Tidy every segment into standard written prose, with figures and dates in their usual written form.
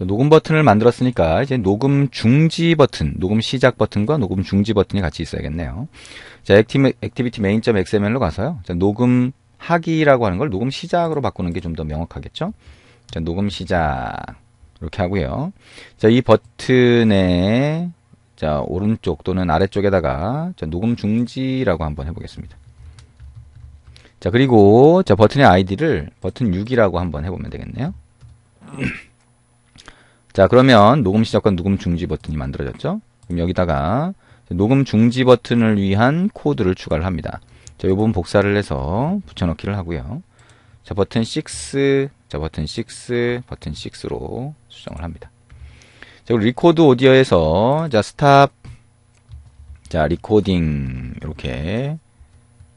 녹음 버튼을 만들었으니까 이제 녹음 중지 버튼, 녹음 시작 버튼과 녹음 중지 버튼이 같이 있어야겠네요. 자, 액티비티 main.xml로 가서요. 자, 녹음하기라고 하는 걸 녹음 시작으로 바꾸는 게 좀 더 명확하겠죠? 자, 녹음 시작. 이렇게 하고요. 자, 이 버튼의 자, 오른쪽 또는 아래쪽에다가 자, 녹음 중지라고 한번 해보겠습니다. 자, 그리고 자, 버튼의 아이디를 버튼 6이라고 한번 해보면 되겠네요. 자, 그러면 녹음 시작과 녹음 중지 버튼이 만들어졌죠? 그럼 여기다가 녹음 중지 버튼을 위한 코드를 추가를 합니다. 자, 이 부분 복사를 해서 붙여넣기를 하고요. 자, 버튼 6, 자, 버튼 6, 버튼 6로 수정을 합니다. 자, 그리고 리코드 오디오에서 자, 스탑, 자, 리코딩 이렇게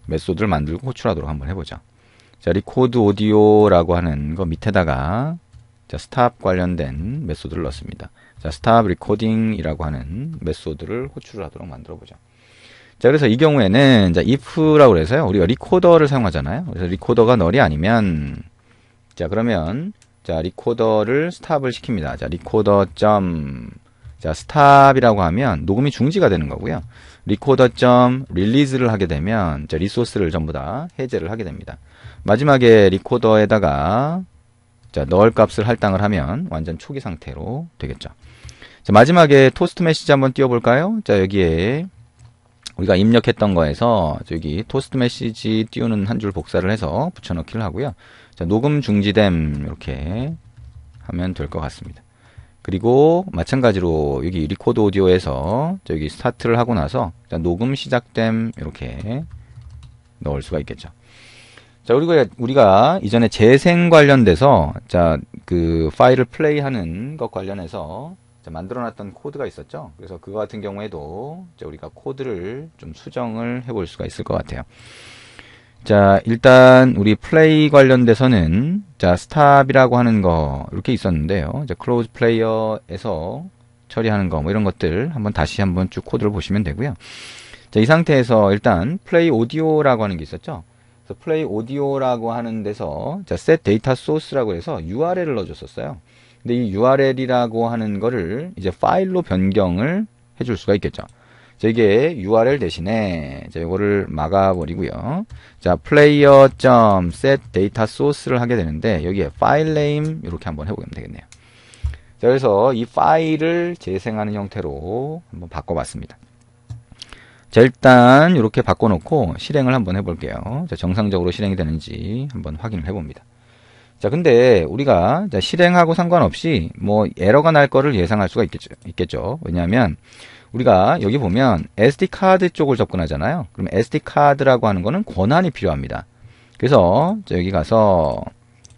메소드를 만들고 호출하도록 한번 해보죠. 자, 리코드 오디오라고 하는 거 밑에다가 자, 스탑 관련된 메소드를 넣습니다. 자, 스탑 리코딩이라고 하는 메소드를 호출을 하도록 만들어 보죠. 자, 그래서 이 경우에는 자, if라고 해서요. 우리가 리코더를 사용하잖아요. 그래서 리코더가 널이 아니면 자, 그러면 자, 리코더를 스탑을 시킵니다. 자, 리코더 점 자, 스탑이라고 하면 녹음이 중지가 되는 거고요. 리코더 점 릴리즈를 하게 되면 자, 리소스를 전부 다 해제를 하게 됩니다. 마지막에 리코더에다가 자, 널 값을 할당을 하면 완전 초기 상태로 되겠죠. 자, 마지막에 토스트 메시지 한번 띄워볼까요? 자, 여기에 우리가 입력했던 거에서 여기 토스트 메시지 띄우는 한 줄 복사를 해서 붙여넣기를 하고요. 자, 녹음 중지됨 이렇게 하면 될 것 같습니다. 그리고 마찬가지로 여기 리코드 오디오에서 여기 스타트를 하고 나서 자, 녹음 시작됨 이렇게 넣을 수가 있겠죠. 자, 우리가 이전에 재생 관련돼서, 자, 그 파일을 플레이하는 것 관련해서 자, 만들어놨던 코드가 있었죠. 그래서 그거 같은 경우에도 자, 우리가 코드를 좀 수정을 해볼 수가 있을 것 같아요. 자, 일단 우리 플레이 관련돼서는 자, 스탑이라고 하는 거 이렇게 있었는데요. 자, 클로즈 플레이어에서 처리하는 거 뭐 이런 것들 다시 한번 쭉 코드를 보시면 되고요. 자, 이 상태에서 일단 플레이 오디오라고 하는 게 있었죠. 그래서 플레이 오디오라고 하는 데서 자, set data source라고 해서 URL을 넣어줬었어요. 근데 이 URL이라고 하는 거를 이제 파일로 변경을 해줄 수가 있겠죠. 자, 이게 URL 대신에 자, 이거를 막아버리고요. 자, player.set data source를 하게 되는데 여기에 file name 이렇게 한번 해보면 되겠네요. 자, 그래서 이 파일을 재생하는 형태로 한번 바꿔봤습니다. 자, 일단 이렇게 바꿔놓고 실행을 한번 해볼게요. 자, 정상적으로 실행이 되는지 한번 확인을 해봅니다. 자, 근데 우리가 자, 실행하고 상관없이 뭐 에러가 날 거를 예상할 수가 있겠죠. 왜냐하면 우리가 여기 보면 SD카드 쪽을 접근하잖아요. 그럼 SD카드라고 하는 거는 권한이 필요합니다. 그래서 자, 여기 가서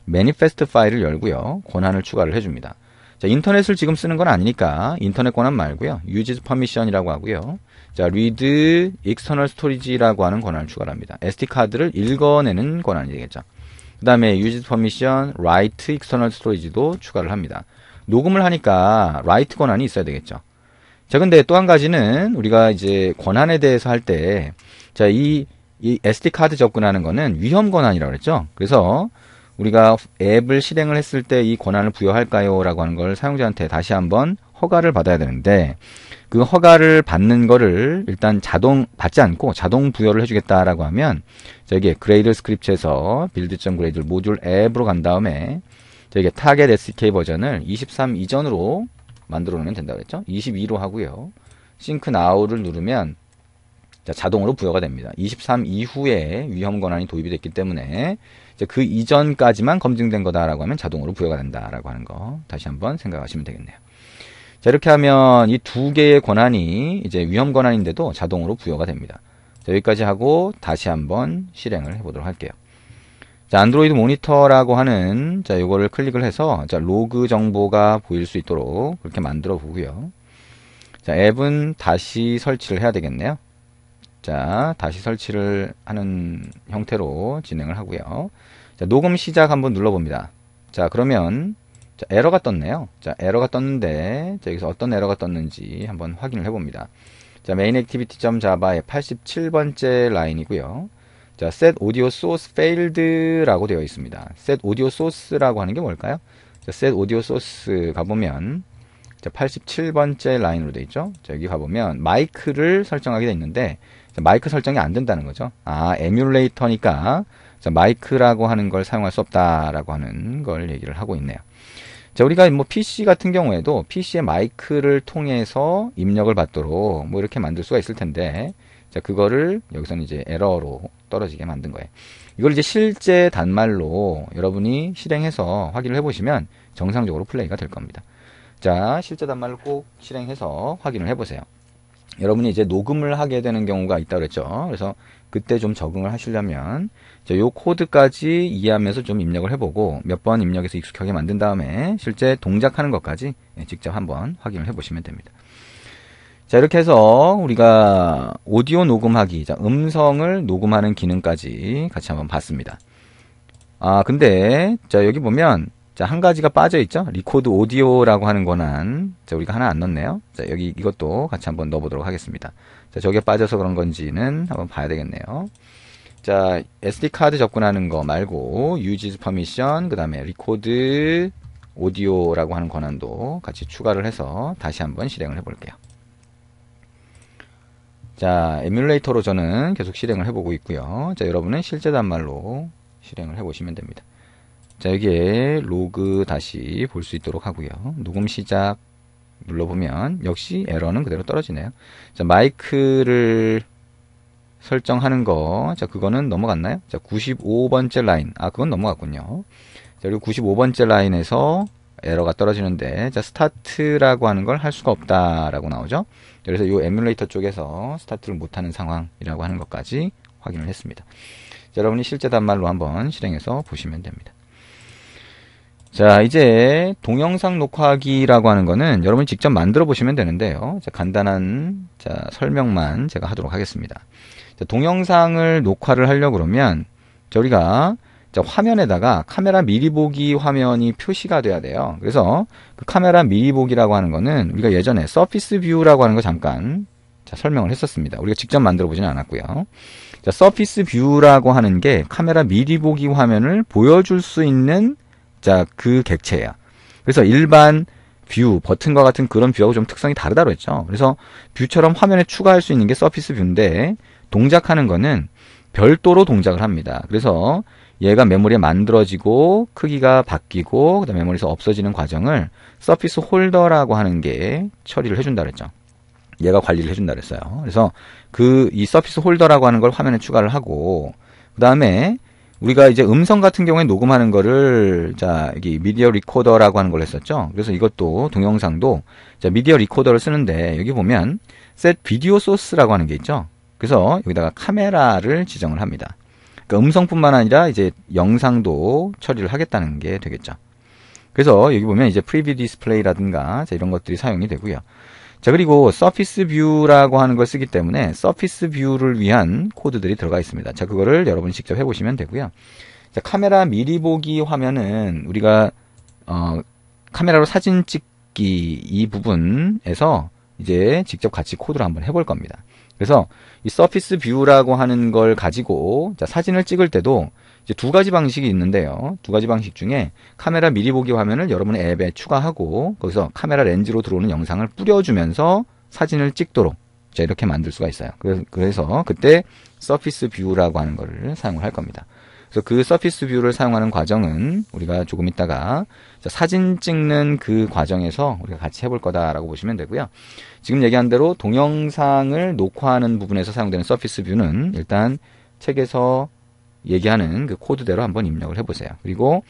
매니페스트 파일을 열고요. 권한을 추가를 해줍니다. 자, 인터넷을 지금 쓰는 건 아니니까 인터넷 권한 말고요. Use Permission이라고 하고요. 자, read external storage라고 하는 권한을 추가합니다. SD카드를 읽어내는 권한이 되겠죠. 그 다음에 use permission, write external storage도 추가를 합니다. 녹음을 하니까 write 권한이 있어야 되겠죠. 자, 근데 또 한 가지는 우리가 이제 권한에 대해서 할 때, 자, 이 SD카드 접근하는 거는 위험 권한이라고 그랬죠. 그래서 우리가 앱을 실행을 했을 때 이 권한을 부여할까요? 라고 하는 걸 사용자한테 다시 한번 허가를 받아야 되는데, 그 허가를 받는 거를 일단 받지 않고 자동 부여를 해주겠다라고 하면, 저기 그레이들 스크립트에서 build.gradle 모듈 앱으로 간 다음에, 저기 타겟 SDK 버전을 23 이전으로 만들어 놓으면 된다고 그랬죠. 22로 하고요. 싱크 now를 누르면 자, 자동으로 부여가 됩니다. 23 이후에 위험 권한이 도입이 됐기 때문에 이제 그 이전까지만 검증된 거다라고 하면 자동으로 부여가 된다라고 하는 거 다시 한번 생각하시면 되겠네요. 자, 이렇게 하면 이 두 개의 권한이 이제 위험 권한인데도 자동으로 부여가 됩니다. 자, 여기까지 하고 다시 한번 실행을 해보도록 할게요. 자, 안드로이드 모니터라고 하는 자, 요거를 클릭을 해서 자, 로그 정보가 보일 수 있도록 그렇게 만들어 보고요. 자, 앱은 다시 설치를 해야 되겠네요. 자, 다시 설치를 하는 형태로 진행을 하고요. 자, 녹음 시작 한번 눌러봅니다. 자, 그러면 자, 에러가 떴네요. 자, 에러가 떴는데 자, 여기서 어떤 에러가 떴는지 한번 확인을 해봅니다. 자, mainActivity.java의 87번째 라인이고요. 자, set audio source failed라고 되어 있습니다. set audio source라고 하는 게 뭘까요? 셋 오디오 소스 가보면 87번째 라인으로 되어 있죠. 자, 여기 가보면 마이크를 설정하게 되어 있는데 마이크 설정이 안 된다는 거죠. 아, 에뮬레이터니까 마이크라고 하는 걸 사용할 수 없다라고 하는 걸 얘기를 하고 있네요. 자, 우리가 뭐 PC 같은 경우에도 PC의 마이크를 통해서 입력을 받도록 뭐 이렇게 만들 수가 있을 텐데, 자, 그거를 여기서는 이제 에러로 떨어지게 만든 거예요. 이걸 이제 실제 단말로 여러분이 실행해서 확인을 해보시면 정상적으로 플레이가 될 겁니다. 자, 실제 단말로 꼭 실행해서 확인을 해보세요. 여러분이 이제 녹음을 하게 되는 경우가 있다고 그랬죠. 그래서 그때 좀 적응을 하시려면 요 코드까지 이해하면서 좀 입력을 해보고 몇 번 입력해서 익숙하게 만든 다음에 실제 동작하는 것까지 직접 한번 확인을 해보시면 됩니다. 자, 이렇게 해서 우리가 오디오 녹음하기, 자, 음성을 녹음하는 기능까지 같이 한번 봤습니다. 아, 근데 자, 여기 보면 자, 한 가지가 빠져 있죠. 리코드 오디오라고 하는 권한. 자, 우리가 하나 안 넣었네요. 자, 여기 이것도 같이 한번 넣어보도록 하겠습니다. 자, 저게 빠져서 그런 건지는 한번 봐야 되겠네요. 자, SD 카드 접근하는 거 말고 Use Permission, 그 다음에 리코드 오디오라고 하는 권한도 같이 추가를 해서 다시 한번 실행을 해볼게요. 자, 에뮬레이터로 저는 계속 실행을 해보고 있고요. 자, 여러분은 실제 단말로 실행을 해보시면 됩니다. 자, 여기에 로그 다시 볼 수 있도록 하고요. 녹음 시작 눌러보면 역시 에러는 그대로 떨어지네요. 자, 마이크를 설정하는 거, 자, 그거는 넘어갔나요? 자, 95번째 라인. 아, 그건 넘어갔군요. 자, 그리고 95번째 라인에서 에러가 떨어지는데, 자, 스타트라고 하는 걸 할 수가 없다라고 나오죠. 그래서 이 에뮬레이터 쪽에서 스타트를 못하는 상황이라고 하는 것까지 확인을 했습니다. 자, 여러분이 실제 단말로 한번 실행해서 보시면 됩니다. 자, 이제 동영상 녹화하기라고 하는 거는 여러분이 직접 만들어 보시면 되는데요. 자, 간단한 설명만 제가 하도록 하겠습니다. 자, 동영상을 녹화를 하려고 그러면 우리가 화면에다가 카메라 미리 보기 화면이 표시가 돼야 돼요. 그래서 그 카메라 미리 보기라고 하는 거는 우리가 예전에 서피스 뷰라고 하는 거 잠깐 설명을 했었습니다. 우리가 직접 만들어 보지는 않았고요. 자, 서피스 뷰라고 하는 게 카메라 미리 보기 화면을 보여줄 수 있는 그 객체예요. 그래서 일반 뷰, 버튼과 같은 그런 뷰하고 좀 특성이 다르다고 했죠. 그래서 뷰처럼 화면에 추가할 수 있는 게 서피스 뷰인데 동작하는 거는 별도로 동작을 합니다. 그래서 얘가 메모리에 만들어지고 크기가 바뀌고 그다음에 메모리에서 없어지는 과정을 서피스 홀더라고 하는 게 처리를 해준다 그랬죠. 얘가 관리를 해준다 그랬어요. 그래서 이 서피스 홀더라고 하는 걸 화면에 추가를 하고 그 다음에 우리가 이제 음성 같은 경우에 녹음하는 거를 여기 미디어 리코더라고 하는 걸 했었죠. 그래서 이것도 동영상도 미디어 리코더를 쓰는데 여기 보면 set 비디오 소스라고 하는 게 있죠. 그래서 여기다가 카메라를 지정을 합니다. 그러니까 음성뿐만 아니라 이제 영상도 처리를 하겠다는 게 되겠죠. 그래서 여기 보면 이제 프리뷰 디스플레이라든가 이런 것들이 사용이 되고요. 자, 그리고 서피스 뷰라고 하는 걸 쓰기 때문에 서피스 뷰를 위한 코드들이 들어가 있습니다. 자, 그거를 여러분이 직접 해보시면 되고요. 자, 카메라 미리 보기 화면은 우리가 카메라로 사진 찍기 이 부분에서 이제 직접 같이 코드를 한번 해볼 겁니다. 그래서 이 서피스 뷰라고 하는 걸 가지고 사진을 찍을 때도 이제 두 가지 방식이 있는데요. 두 가지 방식 중에 카메라 미리 보기 화면을 여러분의 앱에 추가하고 거기서 카메라 렌즈로 들어오는 영상을 뿌려주면서 사진을 찍도록 이렇게 만들 수가 있어요. 그래서 그때 서피스 뷰라고 하는 거를 사용을 할 겁니다. 그래서 그 서피스 뷰를 사용하는 과정은 우리가 조금 있다가 사진 찍는 그 과정에서 우리가 같이 해볼 거다라고 보시면 되고요. 지금 얘기한 대로 동영상을 녹화하는 부분에서 사용되는 서피스 뷰는 일단 책에서 얘기하는 그 코드대로 한번 입력을 해보세요. 그리고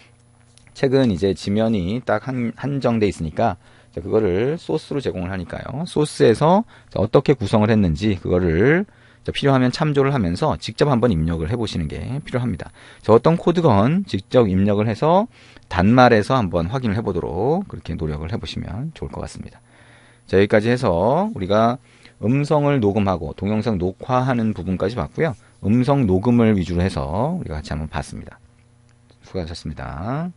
책은 이제 지면이 딱 한정돼 있으니까 그거를 소스로 제공을 하니까요. 소스에서 어떻게 구성을 했는지 그거를 필요하면 참조를 하면서 직접 한번 입력을 해보시는 게 필요합니다. 어떤 코드건 직접 입력을 해서 단말에서 한번 확인을 해보도록 그렇게 노력을 해보시면 좋을 것 같습니다. 자, 여기까지 해서 우리가 음성을 녹음하고 동영상 녹화하는 부분까지 봤고요. 음성 녹음을 위주로 해서 우리가 같이 한번 봤습니다. 수고하셨습니다.